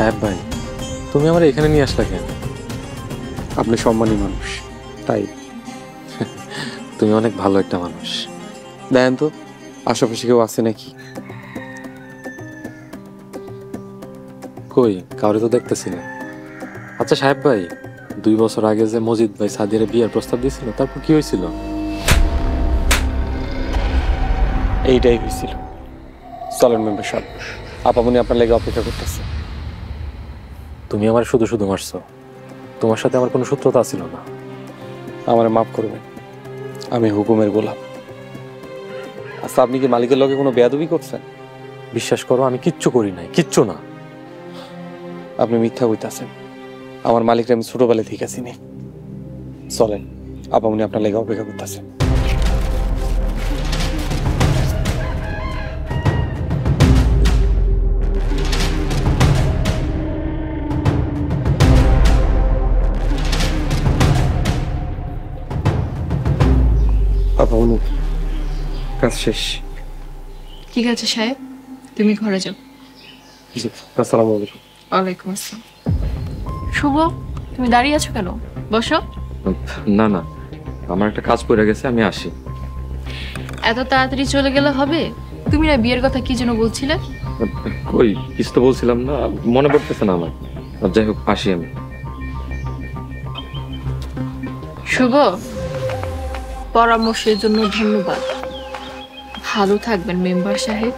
সাহেব ভাই, তুমি আমার এখানে নিয়ে আসলা কেন? আপনি সম্মানী মানুষ, তাই। তুমি অনেক ভালো একটা মানুষ। দেখেন তো আশেপাশে কেউ আছে নাকি? কই, কাউরে তো দেখতেছি না। আচ্ছা সাহেব ভাই, 2 বছর আগে যে মজিদ ভাই সাদিয়ার বিয়ের প্রস্তাব দিয়েছিল, তারপর কি হয়েছিল? এইটাই হয়েছিল। চলেন মেম্বার সাহেব, আপামনি আপনার লেগে অপেক্ষা করতেছে। তুমি আমার শুধু শুধু মারছো। তোমার সাথে আমার কোনো শত্রুতা ছিল না। আমারে মাফ করবেন, আমি হুকুমের গোলাম। আচ্ছা, আপনি কি মালিকের লগে কোনো বেয়াদবি করছেন? বিশ্বাস করো, আমি কিচ্ছু করি নাই, কিচ্ছু না। আপনি মিথ্যা কইতাছেন। আমার মালিকরা আমি ছোটবেলা থেকে চিনি। চলেন, আপামনি আপনার লেগে অপেক্ষা করতেছেন। আপামনি, কাজ শেষ। ঠিক আছে সাহেব, তুমি ঘরে যাও। জি, আসসালামু আলাইকুম। ওয়ালাইকুম আসসালাম। শুভ, তুমি দাঁড়িয়ে আছো কেন? বসো। না না, আমার একটা কাজ পড়ে গেছে, আমি আসি। এত তাড়াতাড়ি চলে গেলে হবে? তুমি না বিয়ের কথা কি যেন বলছিলে? কই, কিছু তো বলছিলাম না, মনে পড়তেছে না আমার। যাই হোক, আসি আমি। শুভ, পরামর্শের জন্য ধন্যবাদ। ভালো থাকবেন মেম্বার সাহেব।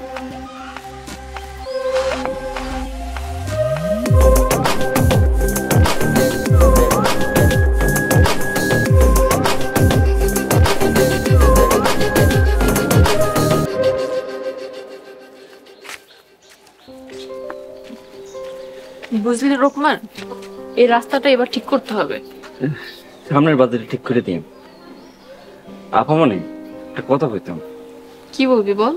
বুঝলি রোকমান, এই রাস্তাটা এবার ঠিক করতে হবে। সামনের বাজারে ঠিক করে দিন। আপামনি, একটা কথা কইতাম। কি বলবি বল।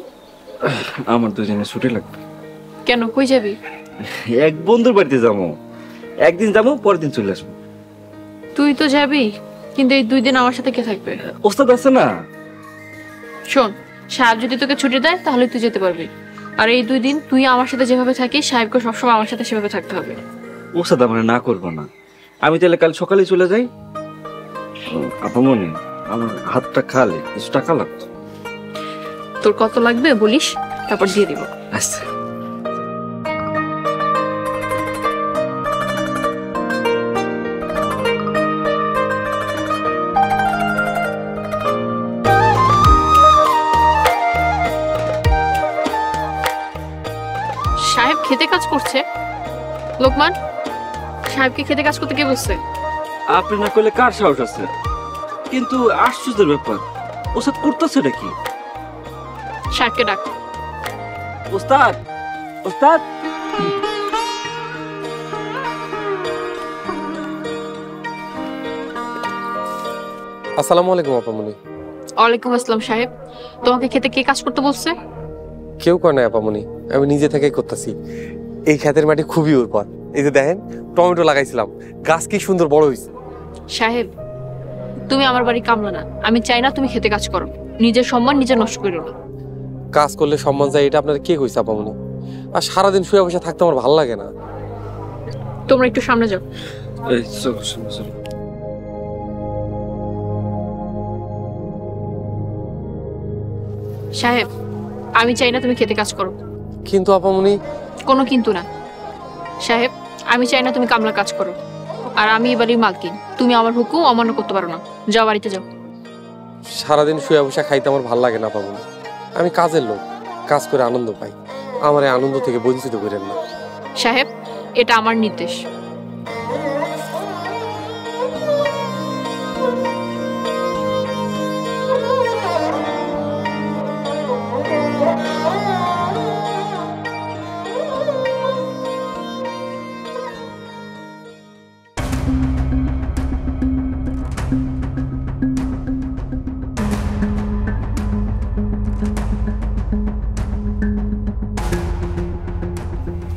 আমার 2 দিনের ছুটি লাগবে। কেন, কই যাবি? এক বন্ধুর বাড়িতে যাবো। একদিন যাবো, পরের দিন চলে আসবো। তুই তো যাবি, কিন্তু এই 2 দিন আমার সাথে কে থাকবে? ওস্তাদ আছে না? শোন, সাহেব যদি তোকে ছুটি দেয় তাহলে তুই যেতে পারবি। আর এই 2 দিন তুই আমার সাথে যেভাবে থাকিস, সাহেবকে সবসময় আমার সাথে সেভাবে থাকতে হবে। ওস্তাদ আমার না করবো না। আমি তাহলে কাল সকালে চলে যাই। আপামনি, আমার হাতটা খালি, কিছু টাকা লাগতো। তোর কত লাগবে বলিস, তারপর দিয়ে দিব। আচ্ছা। সাহেব খেতে কাজ করছে? লোকমান, সাহেবকে খেতে কাজ করতে কে বলছে? আপনি না করলে কার সাহস আছে? কিন্তু আশ্চর্যের ব্যাপার, ওস্তাদ করতেছে নাকি? সাহেবকে ডাক। ওস্তাদ, ওস্তাদ। আসসালামু আলাইকুম আপামনি। ওয়ালাইকুম আসসালাম। সাহেব, তোমাকে খেতে কে কাজ করতে বলছে? কেউ করে নাই আপামনি, আমি নিজে থেকেই করতেছি। এই ক্ষেতের মাটি খুবই উর্বর। এই যে দেখেন, টমেটো লাগাইছিলাম, গাছ কি সুন্দর বড় হয়েছে। সাহেব, তুমি আমার বাড়ি কামলা না। আমি চাই না তুমি খেতে কাজ করো। নিজের সম্মান নিজে নষ্ট করো না। কাজ করলে সম্মান যায়, এটা আপনার কে কইছে আপামনি? আর সারাদিন শুয়ে বসে থাকতে আমার ভালো লাগে না। তোমরা একটু সামনে যাও। এই চল চল চল। সাহেব, আমি চাই না তুমি খেতে কাজ করো। কিন্তু আপামনি। কোনো কিন্তু না। সাহেব, আমি চাই না তুমি কামলা কাজ করো। আর আমি এই বাড়ির মালকিন, তুমি আমার হুকুম অমান্য করতে পারো না। যাও, বাড়িতে যাও। সারাদিন শুয়ে বসে খাইতে আমার ভালো লাগে না আপামনি। আমি কাজের লোক, কাজ করে আনন্দ পাই। আমার এই আনন্দ থেকে বঞ্চিত করেন না। সাহেব, এটা আমার নির্দেশ।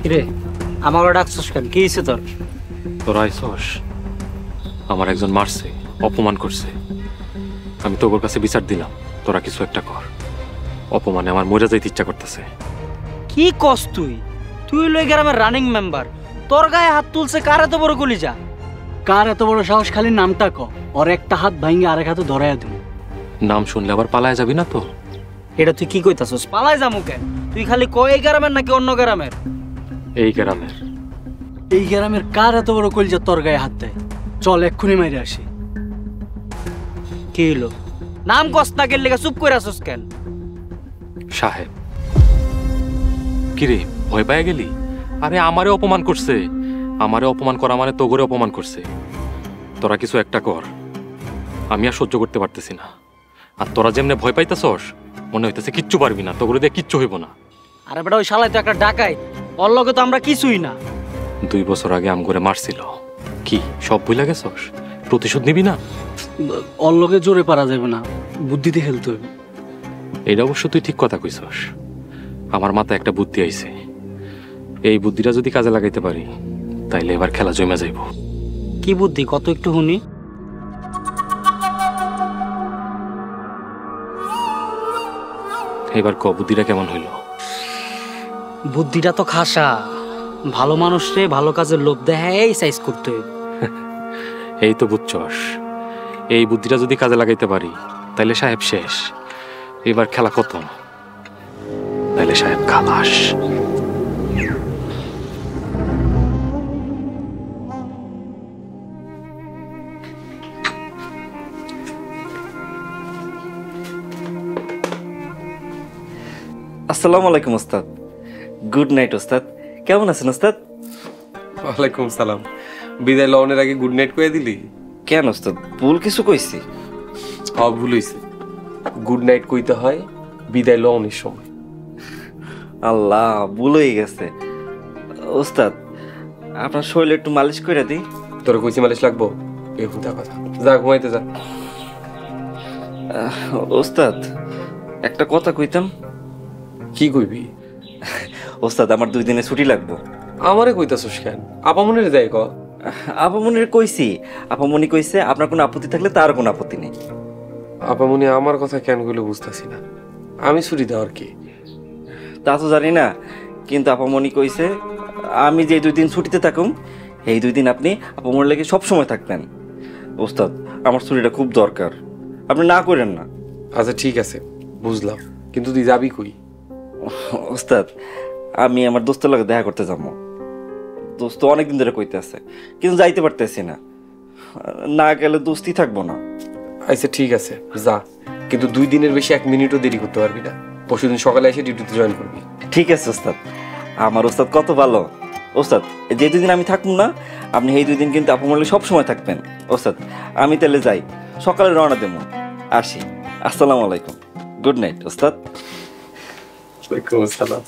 কিরে, আমারও ডাকছস কেন? কি হয়েছে তোর? তোরা আইসস, আমার একজন মারছে, অপমান করছে। আমি তোর কাছে বিচার দিলাম, তোরা কিছু একটা কর। অপমানে আমার মরে যাইতে ইচ্ছা করতেছে। কি কস তুই? তুই হলো এই গ্রামের রানিং মেম্বার। তোর গায়ে হাত তুলছে কার এত বড় কলিজা? কার এত বড় সাহস? খালি নামটা ক, ওর একটা হাত ভাঙে আরেক হাতে ধরাইয়া দিন। নাম শুনলে আবার পালায় যাবি না তো? এটা তুই কি কইতাছস? পালাই যামু কেন? তুই খালি কয় এই গ্রামের নাকি অন্য গ্রামের? এই গ্রামের। এই গ্রামের কার এত বড় কলিজা তোর গায়ে হাত দেয়? চল এক্ষুনি মাইরে আসি। কি হলো? নাম কস না গেলে চুপ করে আসস কেন? সাহেব। কিরে, ভয় পায় গেলি? আরে আমারে অপমান করছে। আমারে অপমান করা মানে তোগরে অপমান করছে। তোরা কিছু একটা কর, আমি আর সহ্য করতে পারতেছি না। আর তোরা যেমনে ভয় পাইতেছস, মনে হইতেছে কিচ্ছু পারবি না, তোগরে দিয়ে কিচ্ছু হইব না। আরে বেটা, ওই শালাই তো একটা ডাকাই, ওর লগে তো আমরা কিছুই না। 2 বছর আগে আমগরে মারছিল, কি সব ভুলে গেছস? প্রতিশোধ নিবি না? ওর লগে জোরে পারা যাবে না, বুদ্ধিতে খেলতে হবে। এটা অবশ্য তুই ঠিক কথা কইছস। আমার মাথায় একটা বুদ্ধি আইছে, এই বুদ্ধিটা যদি কাজে লাগাইতে পারি তাইলে এবার খেলা জমে যাইব। কি বুদ্ধি কত একটু শুনি। এবার ক, বুদ্ধিটা কেমন হইল? বুদ্ধিটা তো খাসা, ভালো মানুষরে ভালো কাজের লোভ দেখাই সাইজ করতে হইব। এই তো বুঝছস, এই বুদ্ধিটা যদি কাজে লাগাইতে পারি তাইলে সাহেব শেষ। এবার খেলা কত, তাইলে সাহেব খালাস। আসসালামু আলাইকুম ওস্তাদ। গুড নাইট ওস্তাদ। কেমন আছেন ওস্তাদ? ওয়ালাইকুম সালাম। বিদায় লওনের আগে গুড নাইট কয়ে দিলি? কেন ওস্তাদ, ভুল কিছু কইছি? ভুল হইছে। গুড নাইট কইতে হয় বিদায় লওনের সময়। আল্লাহ, ভুল হয়ে গেছে। ওস্তাদ, আপনার শরীরে একটু মালিশ করে দিই। তোর কইছি মালিশ লাগবো? বেহুদা কথা, যা ঘুমাইতে যা। ওস্তাদ, একটা কথা কইতাম। কি কইবি? ওস্তাদ, আমার 2 দিনে ছুটি লাগবো। আমারে কইতাছস কেন? আপামনের যাই ক। আপামনির কইছি, আপামনি কইছে আপনার কোনো আপত্তি থাকলে তার কোনো আপত্তি নেই। আপামনি আমার কথা কেন কইলো বুঝতাছি না। আমি ছুটি দেওয়ার কি? তা তো জানি না, কিন্তু আপামনি কইছে আমি যে 2 দিন ছুটিতে থাকুম, এই 2 দিন আপনি আপামনির লেগে সব সময় থাকবেন। ওস্তাদ, আমার ছুটিটা খুব দরকার, আপনি না করেন না। আচ্ছা ঠিক আছে, বুঝলাম, কিন্তু তুই যাবি কই? ওস্তাদ, আমি আমার দোস্তের লগে দেখা করতে যাবো। দোস্ত অনেকদিন ধরে কইতে আছে, কিন্তু যাইতে পারতেছি না। না গেলে দোস্তি থাকবো না। আচ্ছা ঠিক আছে, যা, কিন্তু 2 দিনের বেশি 1 মিনিটও দেরি করতে পারবি না। পরশুদিন সকালে এসে ডিউটিতে জয়েন করবি। ঠিক আছে ওস্তাদ। আমার ওস্তাদ কত ভালো। ওস্তাদ, যে 2 দিন আমি থাকবো না, আপনি এই 2 দিন কিন্তু আপনার সব সময় থাকবেন। ওস্তাদ, আমি তাহলে যাই, সকালে রওনা দেবো। আসি। আসসালামু আলাইকুম। গুড নাইট ওস্তাদ। ওয়ালাইকুম আসসালাম।